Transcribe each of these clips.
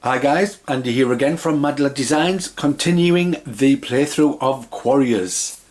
Hi guys, Andy here again from Madla Designs, continuing the playthrough of Quarriors.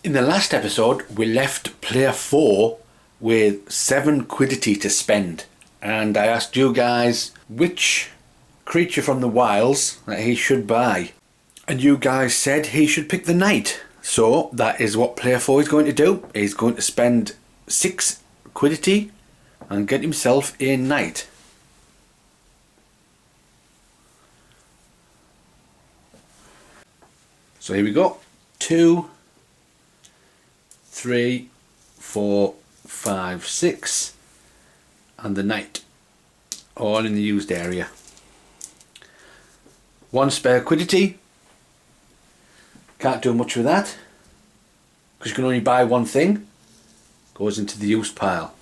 In the last episode we left player 4 with 7 quiddity to spend, and I asked you guys which creature from the wilds that he should buy, and you guys said he should pick the knight. So that is what player 4 is going to do. He's going to spend 6 quiddity and get himself a knight. So here we go. 2, 3, 4, 5, 6 and the knight, all in the used area. 1 spare quiddity. Can't do much with that because you can only buy 1 thing. Goes into the used pile.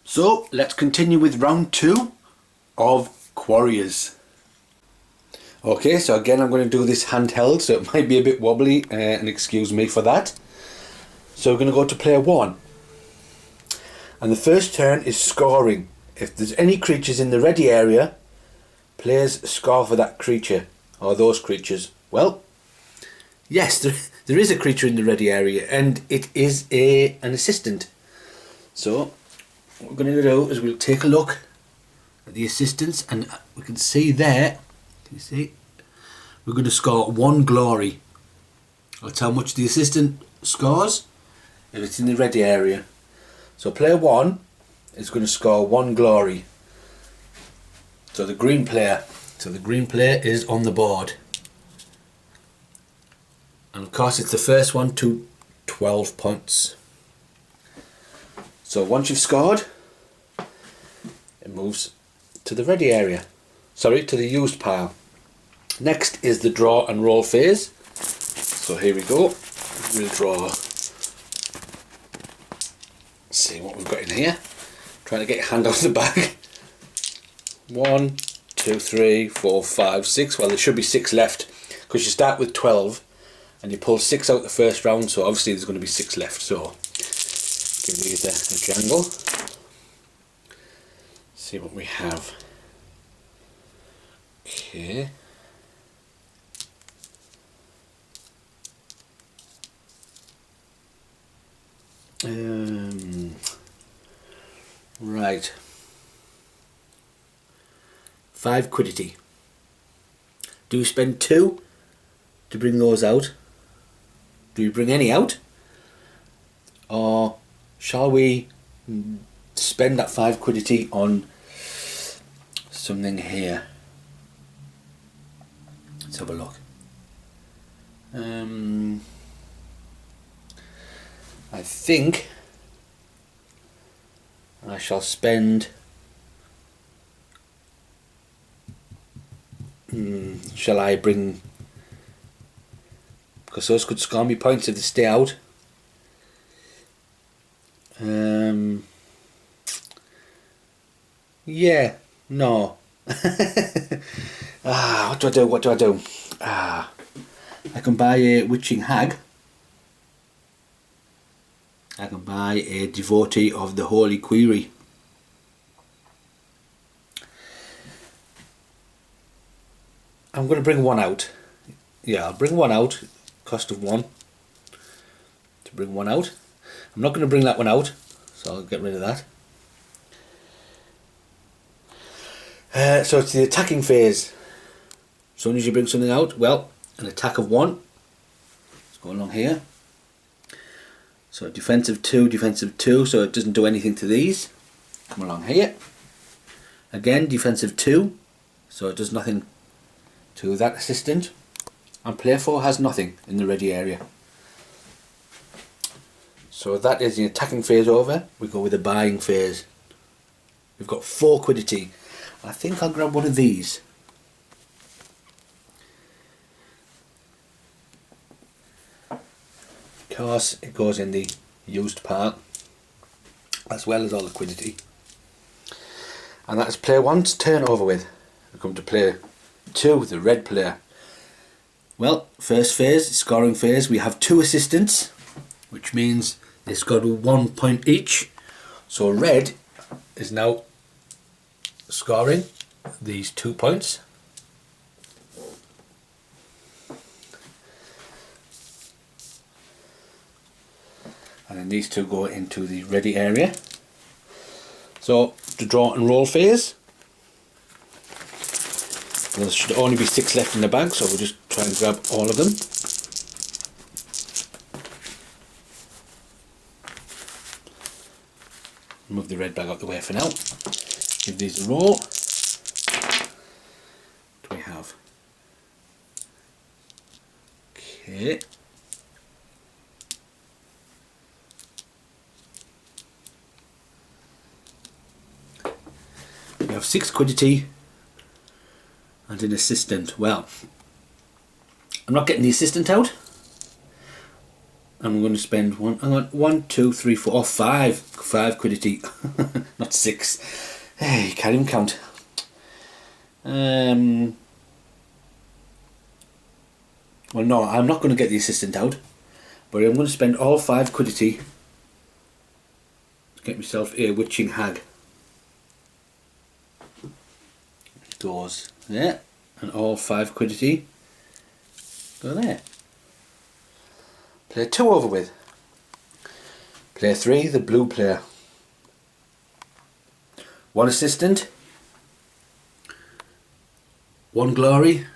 So let's continue with round 2 of Quarriors. Okay, so again I'm going to do this handheld, so it might be a bit wobbly, and excuse me for that. So we're going to go to player 1, and the first turn is scoring. If there's any creatures in the ready area, players score for that creature or those creatures. Well, yes, there is a creature in the ready area, and it is an assistant. So what we're going to do is we'll take a look at the assistants, and we can see there. You see, we're going to score 1 glory. That's how much the assistant scores if it's in the ready area. So player 1 is going to score 1 glory. So the green player is on the board, and of course it's the first one to 12 points. So once you've scored, it moves to the ready area. Sorry, to the used pile. Next is the draw and roll phase. So here we go. We'll draw. Let's see what we've got in here. Trying to get your hand out of the bag. 1, 2, 3, 4, 5, 6. Well, there should be 6 left because you start with 12 and you pull 6 out the first round. So obviously there's going to be 6 left. So give these a jangle. See what we have. Okay. Right. 5 quiddity. Do we spend 2 to bring those out? Do we bring any out? Or shall we spend that 5 quiddity on something here? Let's have a look. I think I shall spend. Shall I bring? Because those could score me points if they stay out. Yeah. No. What do I do? What do I do? I can buy a witching hag. I can buy a devotee of the holy Quarry. I'm going to bring 1 out. Yeah, I'll bring 1 out. Cost of 1 to bring 1 out. I'm not going to bring that one out, so I'll get rid of that. So it's the attacking phase. As soon as you bring something out, well, an attack of 1. Let's go along here. So defensive 2, so it doesn't do anything to these. Come along here. Again, defensive 2, so it does nothing to that assistant. And player 4 has nothing in the ready area. So that is the attacking phase over. We go with the buying phase. We've got 4 quiddity. I think I'll grab one of these. Of course, it goes in the used part as well as all the quiddity. And that's player 1's turn over with. We come to player 2, the red player. Well, first phase, scoring phase, we have 2 assistants, which means they scored 1 point each. So red is now scoring these 2 points. And then these 2 go into the ready area. So the draw and roll phase. There should only be 6 left in the bag, so we'll just try and grab all of them. Move the red bag out the way for now. Give these a roll. What do we have? Okay. We have 6 quiddity and an assistant. Well, I'm not getting the assistant out. I'm going to spend 1, 2, 3, 4, 5 quiddity, not 6. Hey, can't even count. Well, no, I'm not going to get the assistant out, but I'm going to spend all 5 quiddity to get myself a witching hag. It goes there, and all 5 quiddity go there. Player 2 over with. Player 3, the blue player. 1 assistant, 1 glory.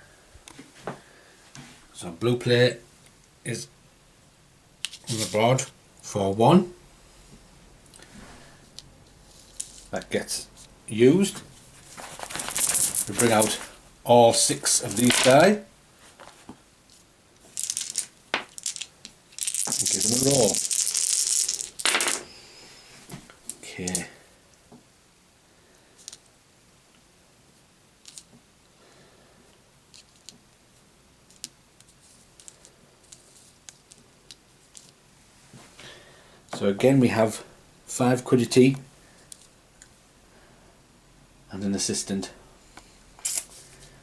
So blue player is on the board for 1. That gets used. We bring out all 6 of these die. And give them a roll. Okay. So again we have 5 quiddity and an assistant.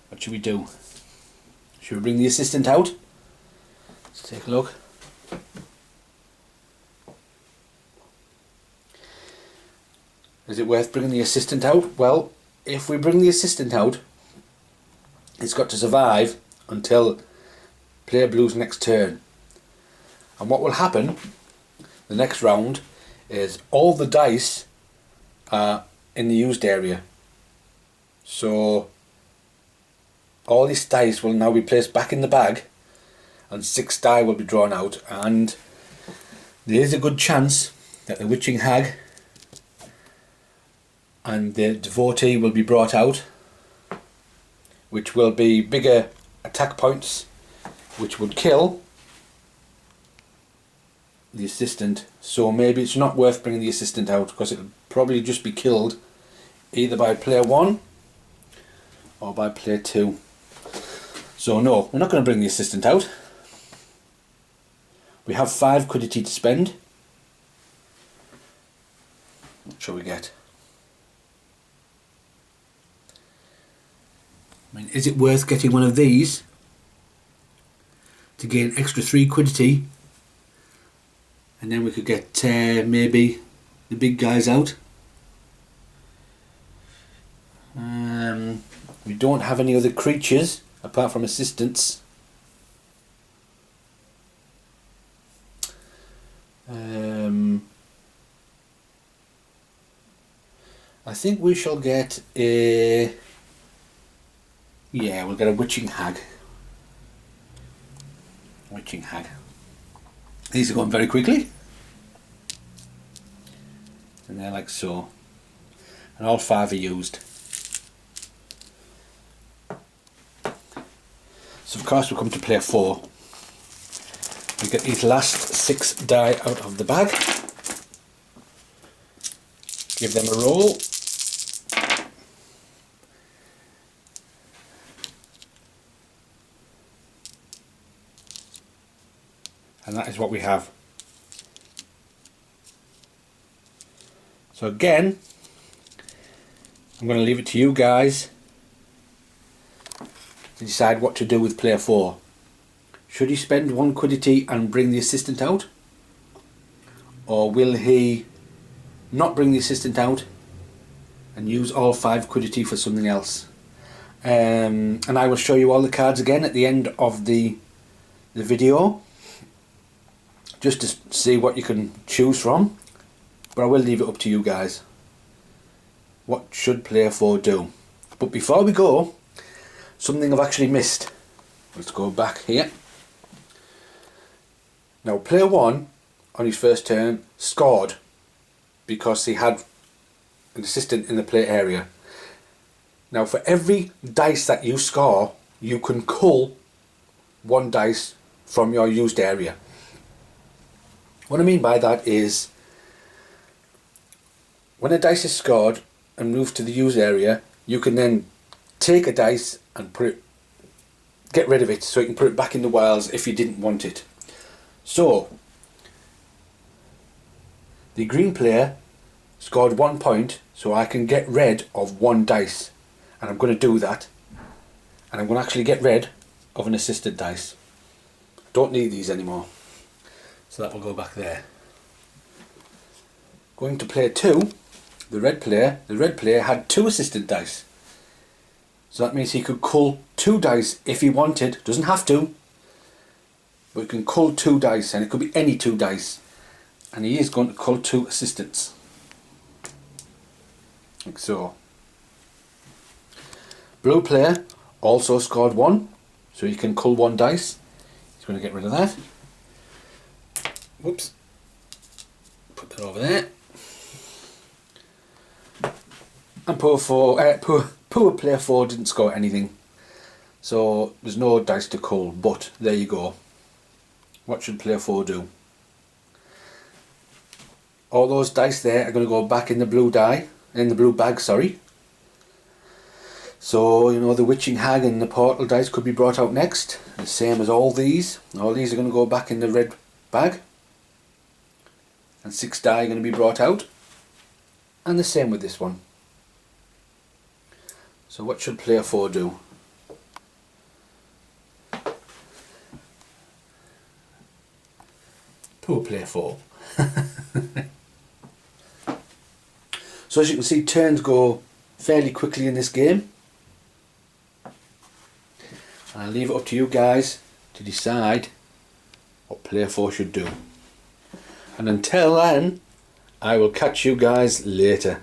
What should we do? Should we bring the assistant out? Let's take a look. Is it worth bringing the assistant out? Well, if we bring the assistant out, it's got to survive until player blue's next turn. And what will happen the next round is all the dice are in the used area. So all these dice will now be placed back in the bag and 6 die will be drawn out, and there is a good chance that the witching hag and the devotee will be brought out, which will be bigger attack points, which would kill the assistant. So maybe it's not worth bringing the assistant out, because it'll probably just be killed either by player 1 or by player 2. So no, we're not going to bring the assistant out. We have 5 quiddity to spend. What shall we get? I mean, is it worth getting one of these to gain extra 3 quiddity, and then we could get maybe the big guys out? We don't have any other creatures apart from assistants. I think we shall get a... Yeah, we'll get a witching hag. Witching hag. These are going very quickly. And they're like so. And all 5 are used. So of course we come to player 4. We get these last 6 die out of the bag. Give them a roll. And that is what we have. So again, I'm going to leave it to you guys to decide what to do with player 4. Should he spend 1 quiddity and bring the assistant out? Or will he not bring the assistant out and use all 5 quiddity for something else? and I will show you all the cards again at the end of the video, just to see what you can choose from, but I will leave it up to you guys. What should player 4 do? But before we go, something I've actually missed. Let's go back here. Now player 1 on his first turn scored because he had an assistant in the play area. Now for every dice that you score, you can cull 1 dice from your used area. What I mean by that is, when a dice is scored and moved to the used area, you can then take a dice and get rid of it, so you can put it back in the wilds if you didn't want it. So the green player scored 1 point, so I can get rid of 1 dice, and I'm going to do that, and I'm going to actually get rid of an assisted dice. Don't need these anymore, so that will go back there. Going to player 2, the red player had 2 assisted dice, so that means he could cull 2 dice if he wanted. Doesn't have to, but he can cull 2 dice, and it could be any 2 dice, and he is going to cull 2 assistants, like so. Blue player also scored 1, so he can cull 1 dice. He's going to get rid of that. Whoops. Put that over there. And poor player 4 didn't score anything, so there's no dice to cull, but there you go. What should player 4 do? All those dice there are going to go back in the blue bag, sorry. So, you know, the witching hag and the portal dice could be brought out next. The same as all these. All these are going to go back in the red bag. And 6 die are going to be brought out. And the same with this one. So what should player 4 do? Poor player 4. So as you can see, turns go fairly quickly in this game. I'll leave it up to you guys to decide what player 4 should do. And until then, I will catch you guys later.